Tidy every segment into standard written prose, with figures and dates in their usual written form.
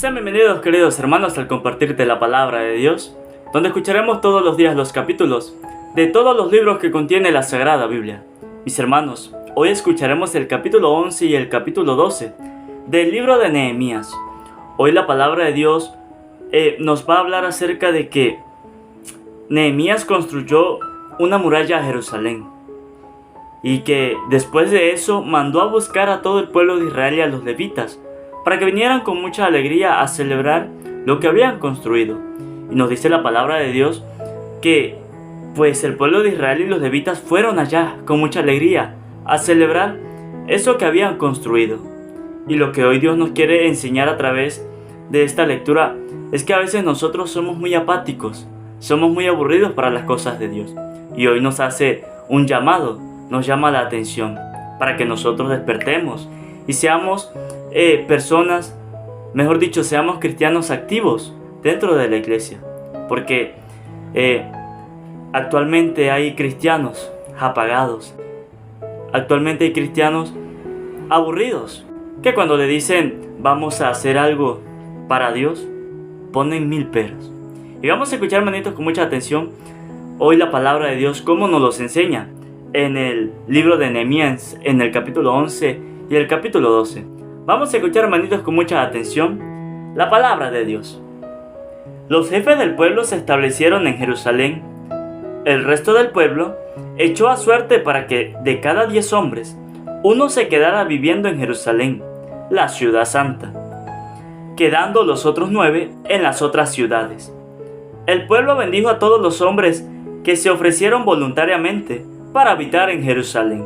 Sean bienvenidos, queridos hermanos, al compartirte la palabra de Dios, donde escucharemos todos los días los capítulos de todos los libros que contiene la Sagrada Biblia. Mis hermanos, hoy escucharemos el capítulo 11 y el capítulo 12 del libro de Nehemías. Hoy la palabra de Dios nos va a hablar acerca de que Nehemías construyó una muralla a Jerusalén y que después de eso mandó a buscar a todo el pueblo de Israel y a los levitas para que vinieran con mucha alegría a celebrar lo que habían construido. Y nos dice la palabra de Dios que pues el pueblo de Israel y los levitas fueron allá con mucha alegría a celebrar eso que habían construido. Y lo que hoy Dios nos quiere enseñar a través de esta lectura es que a veces nosotros somos muy apáticos, somos muy aburridos para las cosas de Dios. Y hoy nos hace un llamado, nos llama la atención para que nosotros despertemos y seamos personas, mejor dicho, seamos cristianos activos dentro de la iglesia. Porque actualmente hay cristianos apagados, actualmente hay cristianos aburridos, que cuando le dicen vamos a hacer algo para Dios, ponen mil peros. Y vamos a escuchar, hermanitos, con mucha atención hoy la palabra de Dios, cómo nos los enseña en el libro de Nehemías, en el capítulo 11 y el capítulo 12. Vamos a escuchar, hermanitos, con mucha atención la palabra de Dios. Los jefes del pueblo se establecieron en Jerusalén. El resto del pueblo echó a suerte para que de cada 10 hombres, uno se quedara viviendo en Jerusalén, la ciudad santa, quedando los otros 9 en las otras ciudades. El pueblo bendijo a todos los hombres que se ofrecieron voluntariamente para habitar en Jerusalén.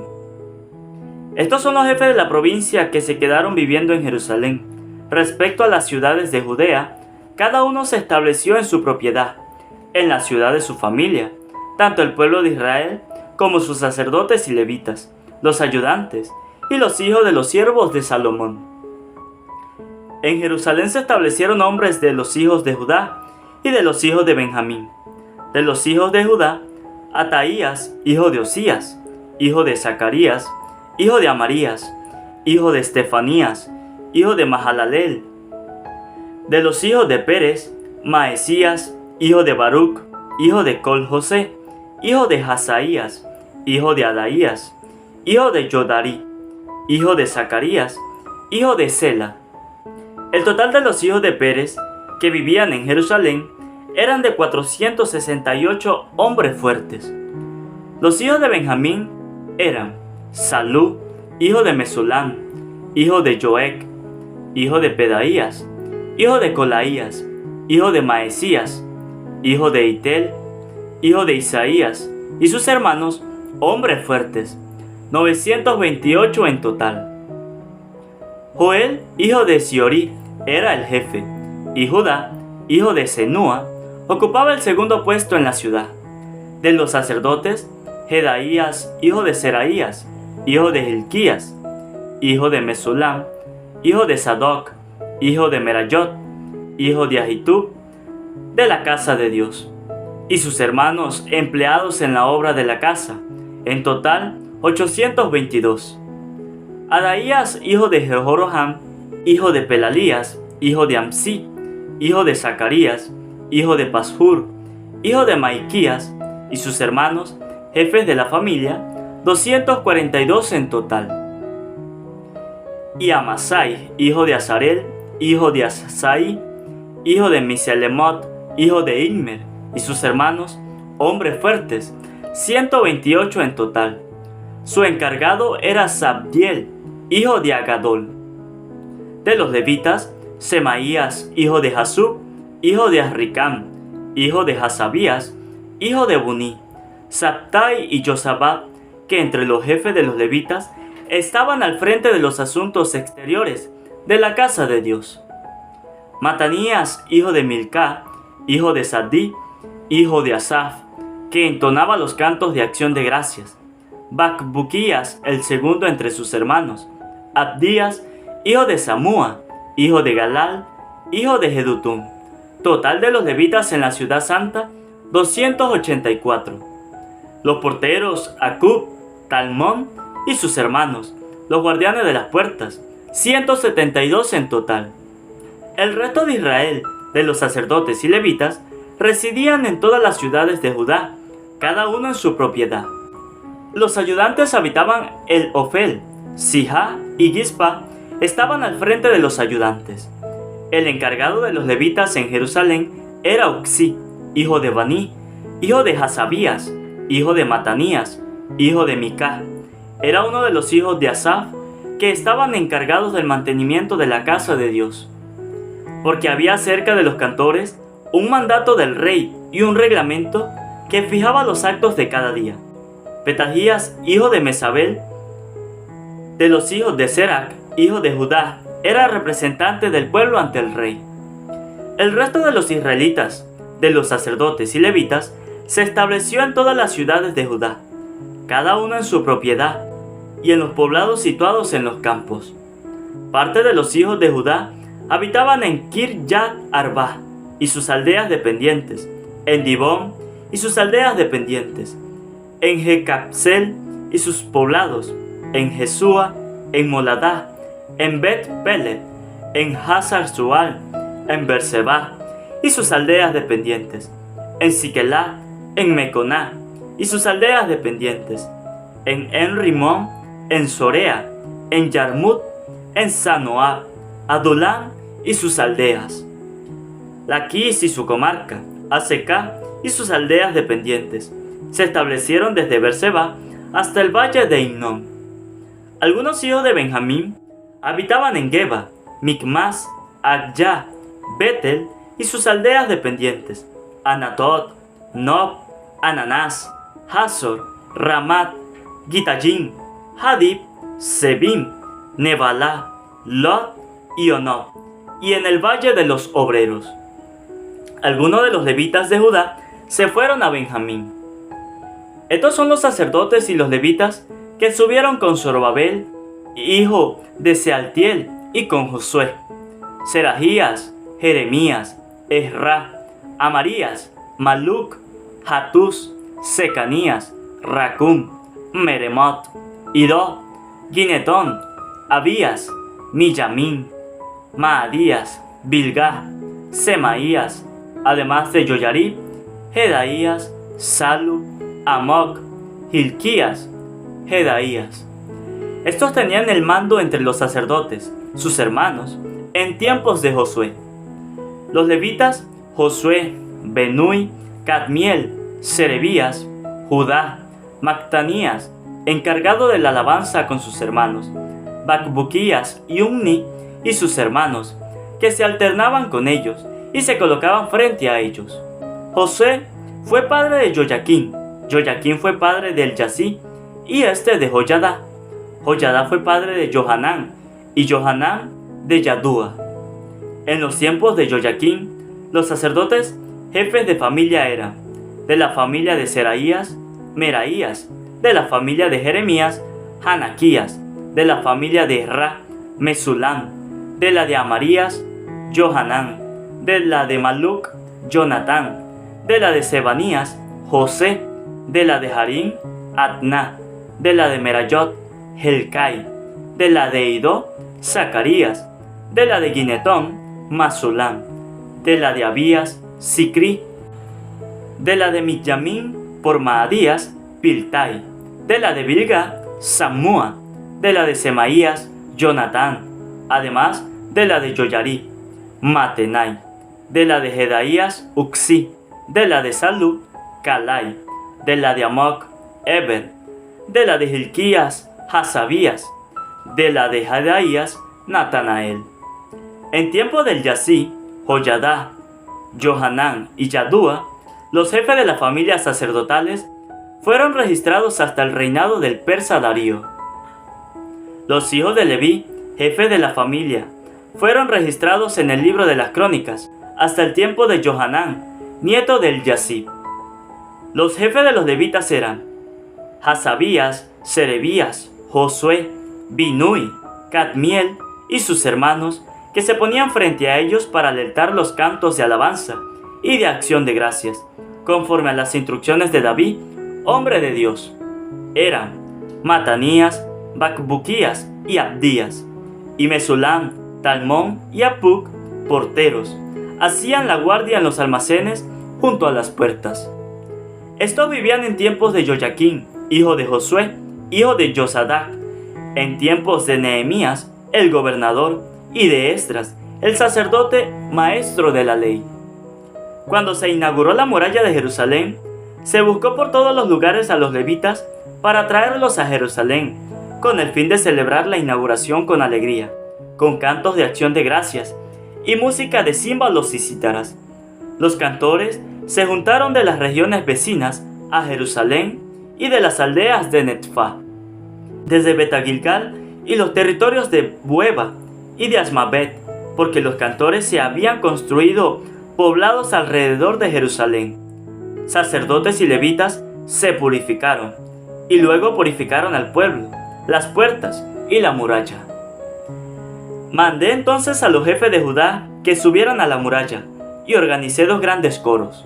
Estos son los jefes de la provincia que se quedaron viviendo en Jerusalén. Respecto a las ciudades de Judea, cada uno se estableció en su propiedad, en la ciudad de su familia, tanto el pueblo de Israel como sus sacerdotes y levitas, los ayudantes y los hijos de los siervos de Salomón. En Jerusalén se establecieron hombres de los hijos de Judá y de los hijos de Benjamín. De los hijos de Judá, Ataías, hijo de Osías, hijo de Zacarías, hijo de Amarías, hijo de Estefanías, hijo de Mahalaleel. De los hijos de Pérez, Maesías, hijo de Baruch, hijo de Col-José, hijo de Hazaías, hijo de Adaías, hijo de Yodarí, hijo de Zacarías, hijo de Sela. El total de los hijos de Pérez, que vivían en Jerusalén, eran de 468 hombres fuertes. Los hijos de Benjamín eran Salú, hijo de Mesulam, hijo de Joec, hijo de Pedaías, hijo de Colaías, hijo de Maesías, hijo de Itel, hijo de Isaías, y sus hermanos, hombres fuertes, 928 en total. Joel, hijo de Siorí, era el jefe, y Judá, hijo de Senúa, ocupaba el segundo puesto en la ciudad. De los sacerdotes, Jedaías, hijo de Seraías, hijo de Hilquías, hijo de Mesulam, hijo de Sadoc, hijo de Merayot, hijo de Ahitub, de la casa de Dios, y sus hermanos empleados en la obra de la casa, en total 822. Adaías, hijo de Jehoram, hijo de Pelalías, hijo de Amsi, hijo de Zacarías, hijo de Pashur, hijo de Maiquías, y sus hermanos, jefes de la familia, 242 en total. Y Amasai, hijo de Azarel, hijo de Asasai, hijo de Miselemot, hijo de Immer, y sus hermanos, hombres fuertes, 128 en total. Su encargado era Zabdiel, hijo de Agadol. De los levitas, Semaías, hijo de Hasub, hijo de Azricam, hijo de Hasabías, hijo de Buní, Sabtai y Josabad, que entre los jefes de los levitas estaban al frente de los asuntos exteriores de la casa de Dios. Matanías, hijo de Milcá, hijo de Sadí, hijo de Asaf, que entonaba los cantos de acción de gracias. Bacbuquías, el segundo entre sus hermanos. Abdías, hijo de Samúa, hijo de Galal, hijo de Jedutum. Total de los levitas en la ciudad santa, 284. Los porteros, Acub, Talmón y sus hermanos, los guardianes de las puertas, 172 en total. El resto de Israel, de los sacerdotes y levitas, residían en todas las ciudades de Judá, cada uno en su propiedad. Los ayudantes habitaban el Ofel, Sijá y Gispa estaban al frente de los ayudantes. El encargado de los levitas en Jerusalén era Uxí, hijo de Baní, hijo de Hasabías, hijo de Matanías, hijo de Micá. Era uno de los hijos de Asaf, que estaban encargados del mantenimiento de la casa de Dios. Porque había cerca de los cantores un mandato del rey y un reglamento que fijaba los actos de cada día. Petajías, hijo de Mesabel, de los hijos de Serac, hijo de Judá, era representante del pueblo ante el rey. El resto de los israelitas, de los sacerdotes y levitas, se estableció en todas las ciudades de Judá, cada uno en su propiedad, y en los poblados situados en los campos. Parte de los hijos de Judá habitaban en Kiryat Arba y sus aldeas dependientes, en Dibón y sus aldeas dependientes, en Jecapsel y sus poblados, en Jesúa, en Moladá, en Bet-Pelet, en Hazar Sual, en Berseba y sus aldeas dependientes, en Siquelá, en Meconá y sus aldeas dependientes, en En-Rimón, en Sorea, en Yarmut, en Sanoab, Adulam y sus aldeas, Laquis y su comarca, Azecá y sus aldeas dependientes. Se establecieron desde Berseba hasta el valle de Hinnom. Algunos hijos de Benjamín habitaban en Geba, Micmas, Agyá, Betel y sus aldeas dependientes, Anatot, Nob, Ananás, Hazor, Ramat, Gitayim, Hadib, Sebim, Nebalá, Lot y Onob, y en el valle de los obreros. Algunos de los levitas de Judá se fueron a Benjamín. Estos son los sacerdotes y los levitas que subieron con Zorobabel, hijo de Sealtiel, y con Josué: Serajías, Jeremías, Ezra, Amarías, Maluc, Hatús, Secanías, Racum, Meremot, Idó, Ginetón, Abías, Miyamín, Maadías, Bilgá, Semaías, además de Yoyarib, Jedaías, Salu, Amoc, Hilquías, Jedaías. Estos tenían el mando entre los sacerdotes, sus hermanos, en tiempos de Josué. Los levitas: Josué, Benui, Cadmiel, Serebías, Judá, Mactanías, encargado de la alabanza con sus hermanos, Bacbuquías y Unni y sus hermanos, que se alternaban con ellos y se colocaban frente a ellos. Josué fue padre de Joyaquín, Joyaquín fue padre del Yasí, y este de Joyadá. Joyadá fue padre de Johanán, y Johanán de Yadúa. En los tiempos de Joyaquín, los sacerdotes jefes de familia eran: de la familia de Seraías, Meraías; de la familia de Jeremías, Hanaquías; de la familia de Ezra, Mesulán; de la de Amarías, Johanán; de la de Maluc, Jonatán; de la de Sebanías, José; de la de Harim, Adná; de la de Merayot, Helcai; de la de Idó, Zacarías; de la de Ginetón, Masulán; de la de Abías, Sicri; de la de Miyamín, por Maadías, Piltai; de la de Bilga, Sammúa; de la de Semaías, Jonatán; además de la de Yoyarib, Matenai; de la de Jedaías, Uxí; de la de Salú, Calai; de la de Amoc, Eber; de la de Hilquías, Hasabías; de la de Jedaías, Natanael. En tiempo del Yasí, Joyadá, Johanán y Yadúa, los jefes de las familias sacerdotales, fueron registrados hasta el reinado del persa Darío. Los hijos de Leví, jefe de la familia, fueron registrados en el libro de las crónicas hasta el tiempo de Johanán, nieto del Yasib. Los jefes de los levitas eran: Hasabías, Serebías, Josué, Binui, Cadmiel y sus hermanos, que se ponían frente a ellos para alertar los cantos de alabanza y de acción de gracias, conforme a las instrucciones de David, hombre de Dios. Eran Matanías, Bacbuquías y Abdías, y Mesulam, Talmón y Apuc, porteros, hacían la guardia en los almacenes junto a las puertas. Estos vivían en tiempos de Joyaquín, hijo de Josué, hijo de Josadac, en tiempos de Nehemías, el gobernador, y de Esdras, el sacerdote maestro de la ley. Cuando se inauguró la muralla de Jerusalén, se buscó por todos los lugares a los levitas para traerlos a Jerusalén, con el fin de celebrar la inauguración con alegría, con cantos de acción de gracias y música de címbalos y cítaras. Los cantores se juntaron de las regiones vecinas a Jerusalén y de las aldeas de Netfá, desde Betagilgal y los territorios de Bueba y de Asmavet, porque los cantores se habían construido poblados alrededor de Jerusalén. Sacerdotes y levitas se purificaron, y luego purificaron al pueblo, las puertas y la muralla. Mandé entonces a los jefes de Judá que subieran a la muralla, y organicé 2 grandes coros.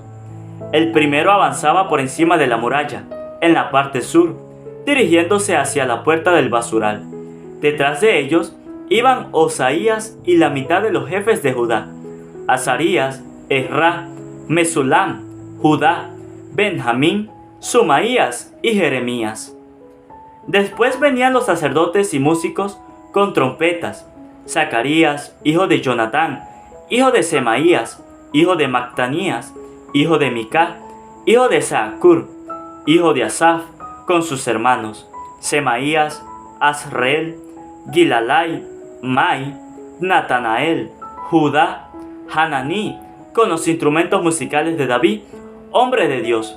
El primero avanzaba por encima de la muralla, en la parte sur, dirigiéndose hacia la puerta del basural. Detrás de ellos iban Osaías y la mitad de los jefes de Judá, Azarías, Esra, Mesulam, Judá, Benjamín, Sumaías y Jeremías. Después venían los sacerdotes y músicos con trompetas, Zacarías, hijo de Jonatán, hijo de Semaías, hijo de Mactanías, hijo de Micá, hijo de Zacur, hijo de Asaf, con sus hermanos, Semaías, Asreel, Gilalai, Mai, Natanael, Judá, Hananí, con los instrumentos musicales de David, hombre de Dios,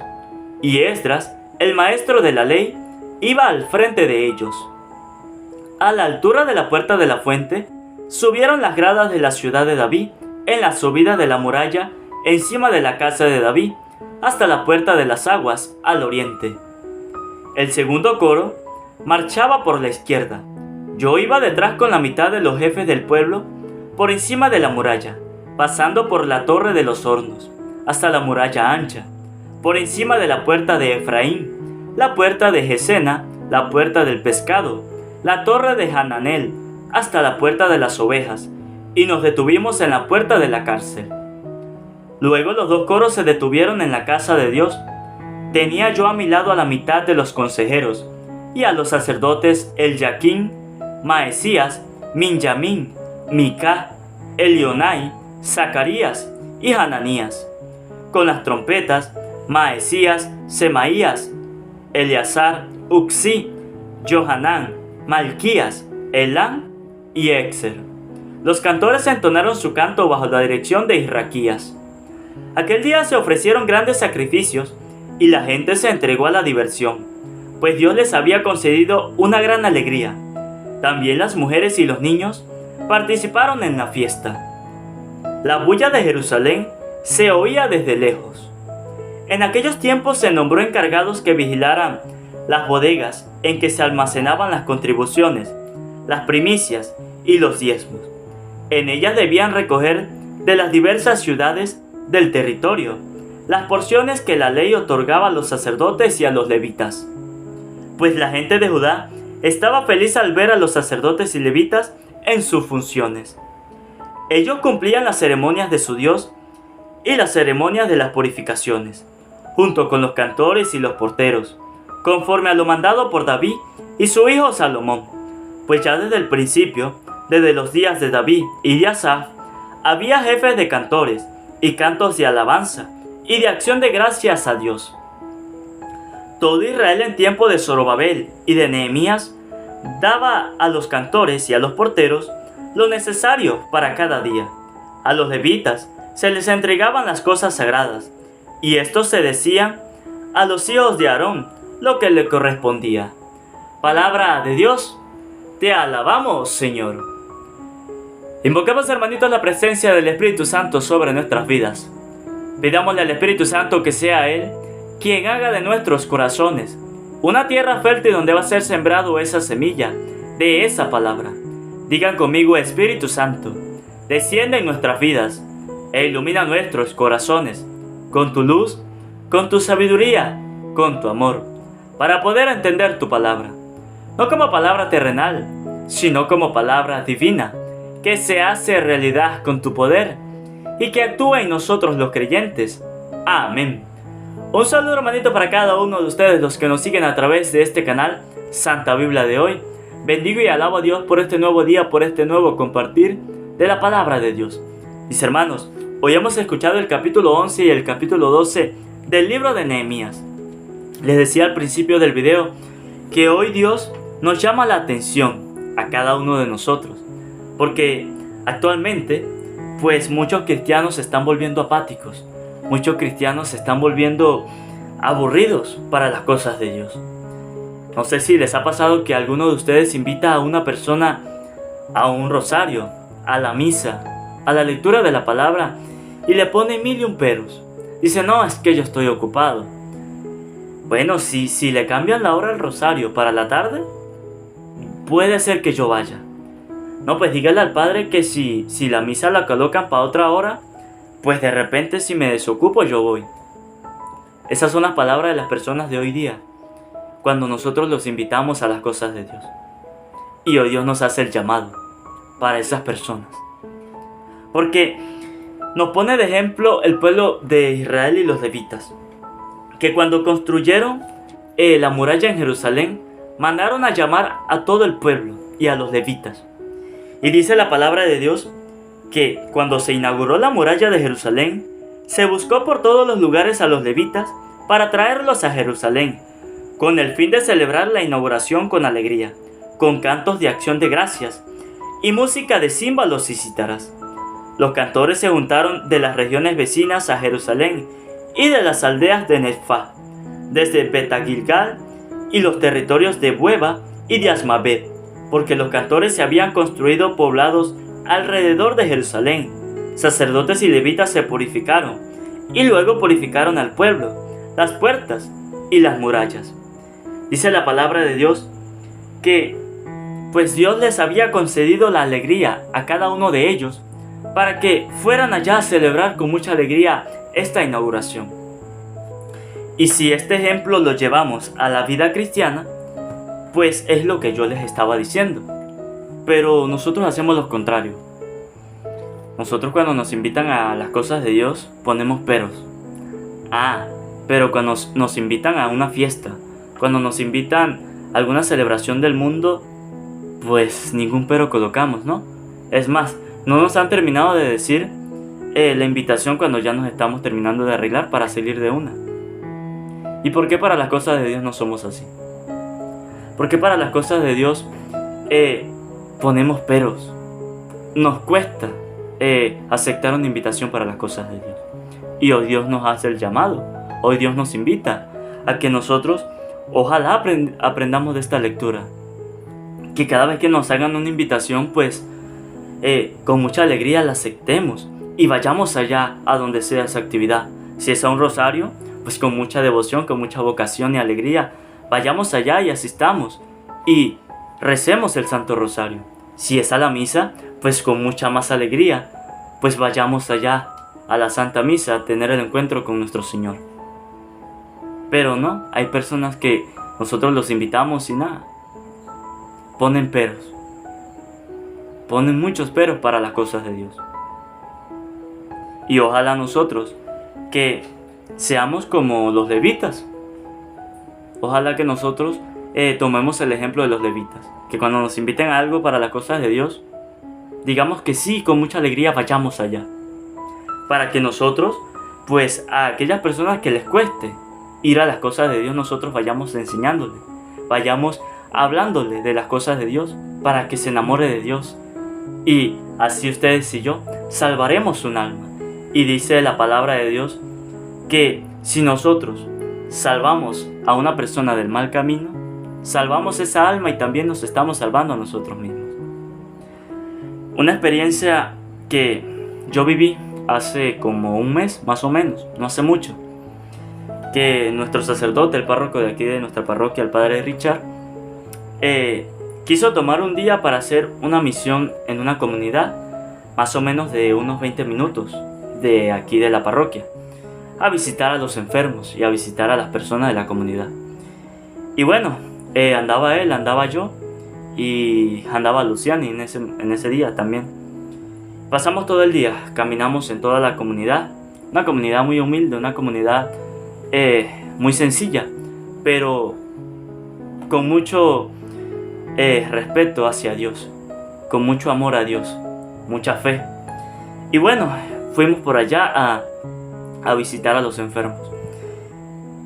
y Esdras, el maestro de la ley, iba al frente de ellos. A la altura de la puerta de la fuente, subieron las gradas de la ciudad de David, en la subida de la muralla, encima de la casa de David, hasta la puerta de las aguas, al oriente. El segundo coro marchaba por la izquierda. Yo iba detrás con la mitad de los jefes del pueblo, por encima de la muralla, pasando por la torre de los hornos, hasta la muralla ancha, por encima de la puerta de Efraín, la puerta de Gesena, la puerta del pescado, la torre de Hananel, hasta la puerta de las ovejas, y nos detuvimos en la puerta de la cárcel. Luego los 2 coros se detuvieron en la casa de Dios. Tenía yo a mi lado a la mitad de los consejeros, y a los sacerdotes Eliaquín, Maesías, Minjamín, Micá, Elionai, Zacarías y Hananías. Con las trompetas, Maesías, Semaías, Eleazar, Uxí, Johanán, Malquías, Elán y Exer. Los cantores entonaron su canto bajo la dirección de Israquías. Aquel día se ofrecieron grandes sacrificios y la gente se entregó a la diversión, pues Dios les había concedido una gran alegría. También las mujeres y los niños participaron en la fiesta. La bulla de Jerusalén se oía desde lejos. En aquellos tiempos se nombró encargados que vigilaran las bodegas en que se almacenaban las contribuciones, las primicias y los diezmos. En ellas debían recoger de las diversas ciudades del territorio las porciones que la ley otorgaba a los sacerdotes y a los levitas. Pues la gente de Judá estaba feliz al ver a los sacerdotes y levitas en sus funciones. Ellos cumplían las ceremonias de su Dios y las ceremonias de las purificaciones, junto con los cantores y los porteros, conforme a lo mandado por David y su hijo Salomón, pues ya desde el principio, desde los días de David y de Asaf, había jefes de cantores y cantos de alabanza y de acción de gracias a Dios. Todo Israel en tiempo de Zorobabel y de Nehemías daba a los cantores y a los porteros lo necesario para cada día. A los levitas se les entregaban las cosas sagradas, y estos se decían a los hijos de Aarón lo que le correspondía. Palabra de Dios, te alabamos, Señor. Invoquemos, hermanitos, la presencia del Espíritu Santo sobre nuestras vidas. Pidámosle al Espíritu Santo que sea Él quien haga de nuestros corazones una tierra fértil donde va a ser sembrado esa semilla de esa palabra. Digan conmigo: Espíritu Santo, desciende en nuestras vidas e ilumina nuestros corazones con tu luz, con tu sabiduría, con tu amor, para poder entender tu palabra, no como palabra terrenal, sino como palabra divina, que se hace realidad con tu poder y que actúa en nosotros los creyentes. Amén. Un saludo hermanito para cada uno de ustedes, los que nos siguen a través de este canal Santa Biblia de hoy. Bendigo y alabo a Dios por este nuevo día, por este nuevo compartir de la palabra de Dios. Mis hermanos, hoy hemos escuchado el capítulo 11 y el capítulo 12 del libro de Nehemías. Les decía al principio del video que hoy Dios nos llama la atención a cada uno de nosotros, porque actualmente pues muchos cristianos se están volviendo apáticos, muchos cristianos se están volviendo aburridos para las cosas de Dios. No sé si les ha pasado que alguno de ustedes invita a una persona a un rosario, a la misa, a la lectura de la palabra y le pone mil y un peros. Dice, no, es que yo estoy ocupado. Bueno, si le cambian la hora al rosario para la tarde, puede ser que yo vaya. No, pues dígale al padre que si la misa la colocan para otra hora, pues de repente si me desocupo yo voy. Esas son las palabras de las personas de hoy día, cuando nosotros los invitamos a las cosas de Dios. Y hoy Dios nos hace el llamado para esas personas. Porque nos pone de ejemplo el pueblo de Israel y los levitas, que cuando construyeron la muralla en Jerusalén, mandaron a llamar a todo el pueblo y a los levitas. Y dice la palabra de Dios que cuando se inauguró la muralla de Jerusalén, se buscó por todos los lugares a los levitas para traerlos a Jerusalén, con el fin de celebrar la inauguración con alegría, con cantos de acción de gracias y música de címbalos y cítaras. Los cantores se juntaron de las regiones vecinas a Jerusalén y de las aldeas de Nefá, desde Betagilgal y los territorios de Bueba y de Asmavet, porque los cantores se habían construido poblados alrededor de Jerusalén. Sacerdotes y levitas se purificaron, y luego purificaron al pueblo, las puertas y las murallas. Dice la palabra de Dios que, pues Dios les había concedido la alegría a cada uno de ellos, para que fueran allá a celebrar con mucha alegría esta inauguración. Y si este ejemplo lo llevamos a la vida cristiana, pues es lo que yo les estaba diciendo. Pero nosotros hacemos lo contrario. Nosotros cuando nos invitan a las cosas de Dios ponemos peros. Pero cuando nos invitan a una fiesta, cuando nos invitan a alguna celebración del mundo, pues ningún pero colocamos, ¿no? Es más, no nos han terminado de decir la invitación cuando ya nos estamos terminando de arreglar para salir de una. ¿Y por qué para las cosas de Dios no somos así? ¿Por qué para las cosas de Dios ponemos peros? Nos cuesta aceptar una invitación para las cosas de Dios. Y hoy Dios nos hace el llamado. Hoy Dios nos invita a que nosotros ojalá aprendamos de esta lectura. Que cada vez que nos hagan una invitación, pues con mucha alegría la aceptemos y vayamos allá a donde sea esa actividad. Si es a un rosario, pues con mucha devoción, con mucha vocación y alegría, vayamos allá y asistamos y recemos el Santo Rosario. Si es a la misa, pues con mucha más alegría, pues vayamos allá a la Santa Misa a tener el encuentro con nuestro Señor. Pero no, hay personas que nosotros los invitamos y nada, ponen peros. Ponen muchos peros para las cosas de Dios. Y ojalá nosotros que seamos como los levitas. Ojalá que nosotros tomemos el ejemplo de los levitas. Que cuando nos inviten a algo para las cosas de Dios, digamos que sí, con mucha alegría vayamos allá. Para que nosotros, pues a aquellas personas que les cueste ir a las cosas de Dios, nosotros vayamos enseñándoles, vayamos hablándole de las cosas de Dios, para que se enamore de Dios. Y así ustedes y yo salvaremos un alma. Y dice la palabra de Dios que si nosotros salvamos a una persona del mal camino, salvamos esa alma y también nos estamos salvando a nosotros mismos. Una experiencia que yo viví hace como un mes, más o menos, no hace mucho, que nuestro sacerdote, el párroco de aquí de nuestra parroquia, el padre Richard, quiso tomar un día para hacer una misión en una comunidad, más o menos de unos 20 minutos de aquí de la parroquia, a visitar a los enfermos y a visitar a las personas de la comunidad. Y bueno, andaba él, andaba yo y andaba Luciani en ese día también. Pasamos todo el día, caminamos en toda la comunidad, una comunidad muy humilde, una comunidad muy sencilla, pero con mucho respeto hacia Dios, con mucho amor a Dios, mucha fe. Y bueno, fuimos por allá a visitar a los enfermos.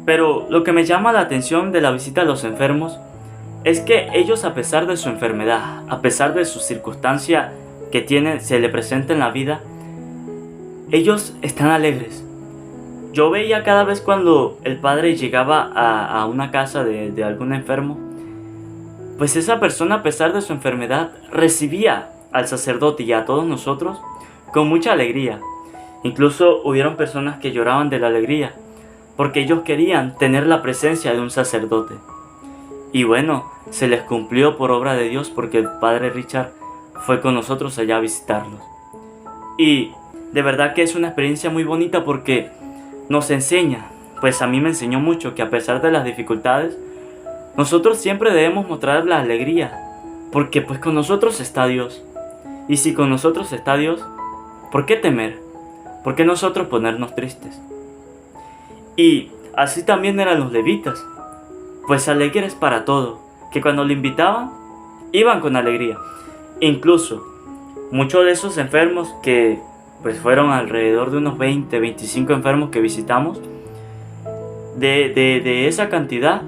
Pero lo que me llama la atención de la visita a los enfermos es que ellos, a pesar de su enfermedad, a pesar de su circunstancia que se le presenta en la vida, ellos están alegres. Yo veía cada vez cuando el padre llegaba a una casa de algún enfermo, pues esa persona, a pesar de su enfermedad, recibía al sacerdote y a todos nosotros con mucha alegría. Incluso hubieron personas que lloraban de la alegría, porque ellos querían tener la presencia de un sacerdote. Y bueno, se les cumplió por obra de Dios, porque el padre Richard fue con nosotros allá a visitarlos. Y de verdad que es una experiencia muy bonita, porque nos enseña, pues a mí me enseñó mucho, que a pesar de las dificultades, nosotros siempre debemos mostrar la alegría, porque pues con nosotros está Dios. Y si con nosotros está Dios, ¿por qué temer? ¿Por qué nosotros ponernos tristes? Y así también eran los levitas, pues alegres para todo, que cuando le invitaban, iban con alegría. Incluso, muchos de esos enfermos, que pues fueron alrededor de unos 20, 25 enfermos que visitamos, de esa cantidad,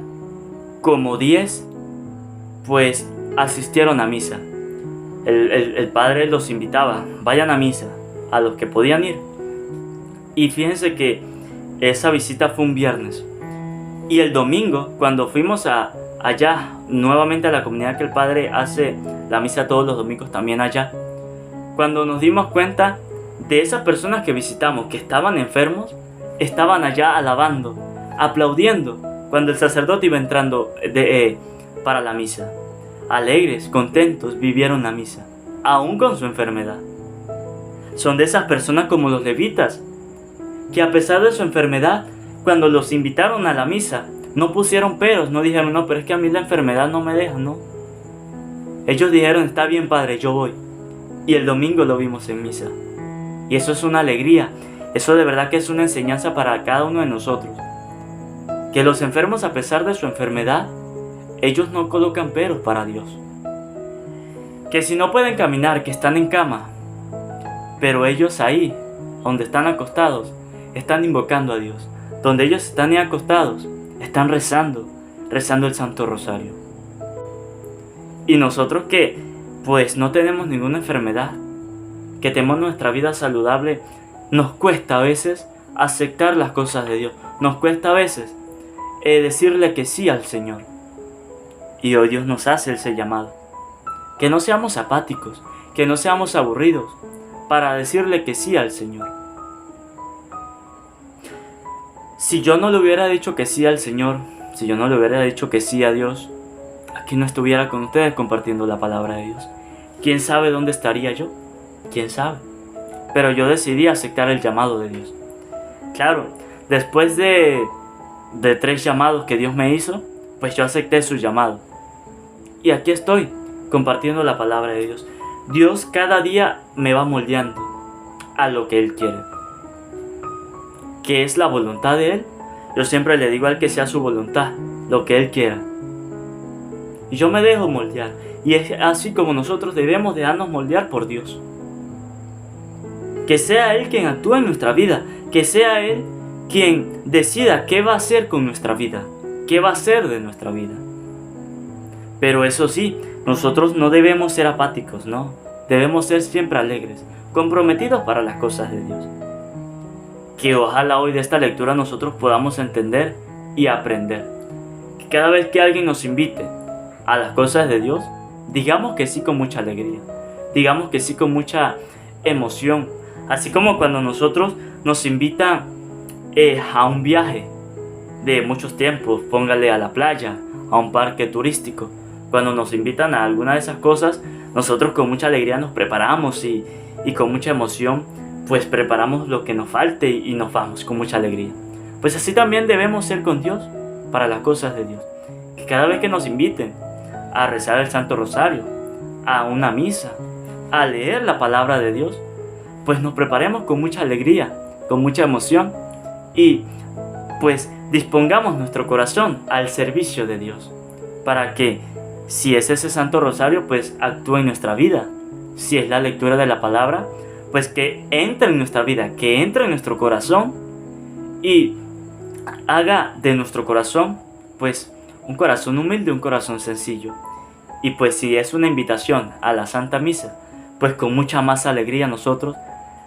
como 10, pues asistieron a misa. El padre los invitaba, vayan a misa, a los que podían ir. Y fíjense que esa visita fue un viernes. Y el domingo, cuando fuimos allá nuevamente a la comunidad que el padre hace la misa todos los domingos también allá, cuando nos dimos cuenta de esas personas que visitamos que estaban enfermos, estaban allá alabando, aplaudiendo cuando el sacerdote iba entrando para la misa. Alegres, contentos, vivieron la misa, aún con su enfermedad. Son de esas personas como los levitas, que a pesar de su enfermedad, cuando los invitaron a la misa, no pusieron peros, no dijeron, no, pero es que a mí la enfermedad no me deja, no. Ellos dijeron, está bien, padre, yo voy. Y el domingo lo vimos en misa. Y eso es una alegría, eso de verdad que es una enseñanza para cada uno de nosotros. Que los enfermos, a pesar de su enfermedad, ellos no colocan peros para Dios. Que si no pueden caminar, que están en cama, pero ellos ahí, donde están acostados, están invocando a Dios. Donde ellos están ahí acostados, están rezando el Santo Rosario. Y nosotros que pues no tenemos ninguna enfermedad, que tenemos nuestra vida saludable, nos cuesta a veces aceptar las cosas de Dios. Nos cuesta a veces decirle que sí al Señor. Y hoy Dios nos hace ese llamado. Que no seamos apáticos, que no seamos aburridos, para decirle que sí al Señor. Si yo no le hubiera dicho que sí al Señor, si yo no le hubiera dicho que sí a Dios, aquí no estuviera con ustedes compartiendo la palabra de Dios. ¿Quién sabe dónde estaría yo? ¿Quién sabe? Pero yo decidí aceptar el llamado de Dios. Claro, después de 3 llamados que Dios me hizo, pues yo acepté su llamado. Y aquí estoy, compartiendo la palabra de Dios. Dios cada día me va moldeando a lo que Él quiere. ¿Qué es la voluntad de Él? Yo siempre le digo a Él que sea su voluntad, lo que Él quiera. Y yo me dejo moldear. Y es así como nosotros debemos dejarnos moldear por Dios. Que sea Él quien actúe en nuestra vida. Que sea Él quien decida qué va a hacer con nuestra vida. Qué va a hacer de nuestra vida. Pero eso sí, nosotros no debemos ser apáticos, no. Debemos ser siempre alegres, comprometidos para las cosas de Dios. Que ojalá hoy de esta lectura nosotros podamos entender y aprender. Que cada vez que alguien nos invite a las cosas de Dios, digamos que sí con mucha alegría. Digamos que sí con mucha emoción. Así como cuando nosotros nos invitan a un viaje de muchos tiempos, póngale a la playa, a un parque turístico. Cuando nos invitan a alguna de esas cosas, nosotros con mucha alegría nos preparamos y con mucha emoción pues preparamos lo que nos falte y nos vamos con mucha alegría. Pues así también debemos ser con Dios para las cosas de Dios. Que cada vez que nos inviten a rezar el Santo Rosario, a una misa, a leer la palabra de Dios, pues nos preparemos con mucha alegría, con mucha emoción y pues dispongamos nuestro corazón al servicio de Dios, para que si es ese Santo Rosario, pues actúe en nuestra vida. Si es la lectura de la palabra, pues que entre en nuestra vida, que entre en nuestro corazón y haga de nuestro corazón pues un corazón humilde, un corazón sencillo. Y pues si es una invitación a la Santa Misa, pues con mucha más alegría nosotros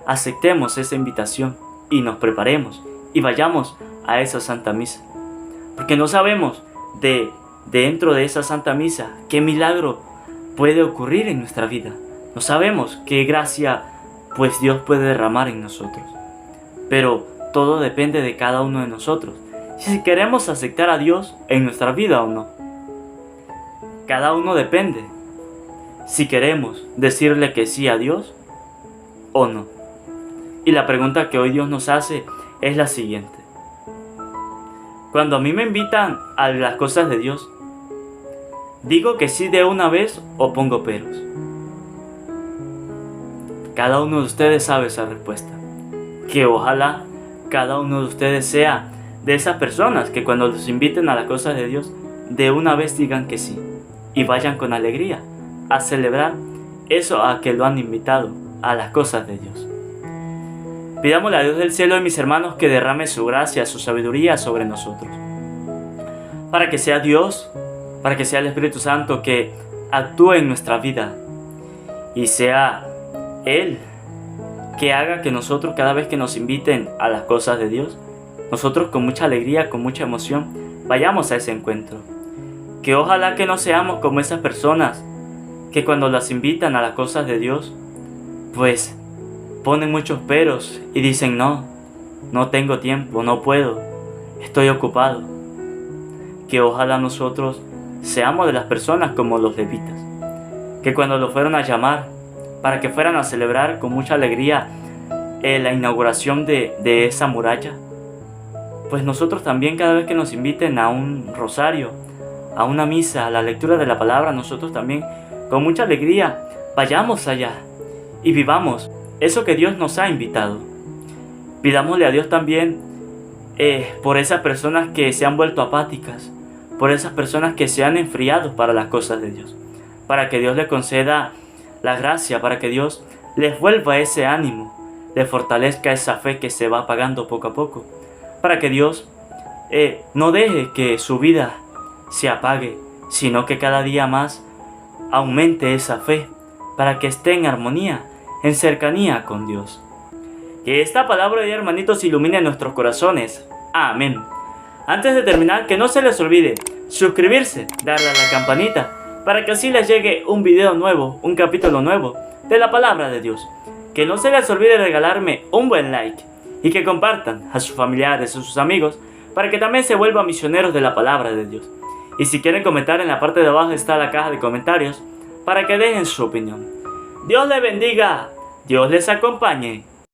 aceptemos esa invitación y nos preparemos y vayamos a esa Santa Misa. Porque no sabemos dentro de esa Santa Misa qué milagro puede ocurrir en nuestra vida. No sabemos qué gracia pues Dios puede derramar en nosotros. Pero todo depende de cada uno de nosotros, si queremos aceptar a Dios en nuestra vida o no. Cada uno depende si queremos decirle que sí a Dios o no. Y la pregunta que hoy Dios nos hace es la siguiente. Cuando a mí me invitan a las cosas de Dios, ¿digo que sí de una vez o pongo peros? Cada uno de ustedes sabe esa respuesta. Que ojalá cada uno de ustedes sea de esas personas que cuando los inviten a las cosas de Dios, de una vez digan que sí. Y vayan con alegría a celebrar eso a que lo han invitado a las cosas de Dios. Pidámosle a Dios del cielo, mis hermanos, que derrame su gracia, su sabiduría sobre nosotros. Para que sea Dios, para que sea el Espíritu Santo que actúe en nuestra vida. Y sea Él que haga que nosotros, cada vez que nos inviten a las cosas de Dios, nosotros con mucha alegría, con mucha emoción, vayamos a ese encuentro. Que ojalá que no seamos como esas personas que cuando las invitan a las cosas de Dios, pues ponen muchos peros y dicen no tengo tiempo, no puedo, estoy ocupado. Que ojalá nosotros seamos de las personas como los levitas, que cuando los fueron a llamar para que fueran a celebrar con mucha alegría la inauguración de esa muralla, pues nosotros también cada vez que nos inviten a un rosario, a una misa, a la lectura de la palabra, nosotros también con mucha alegría vayamos allá y vivamos eso que Dios nos ha invitado. Pidámosle a Dios también por esas personas que se han vuelto apáticas, por esas personas que se han enfriado para las cosas de Dios, para que Dios les conceda la gracia, para que Dios les vuelva ese ánimo, les fortalezca esa fe que se va apagando poco a poco, para que Dios no deje que su vida se apague, sino que cada día más aumente esa fe, para que esté en armonía, en cercanía con Dios. Que esta palabra de hermanitos ilumine nuestros corazones. Amén. Antes de terminar, que no se les olvide suscribirse, darle a la campanita, para que así les llegue un video nuevo, un capítulo nuevo de la palabra de Dios. Que no se les olvide regalarme un buen like y que compartan a sus familiares, a sus amigos, para que también se vuelvan misioneros de la palabra de Dios. Y si quieren comentar, en la parte de abajo está la caja de comentarios para que dejen su opinión. Dios les bendiga, Dios les acompañe.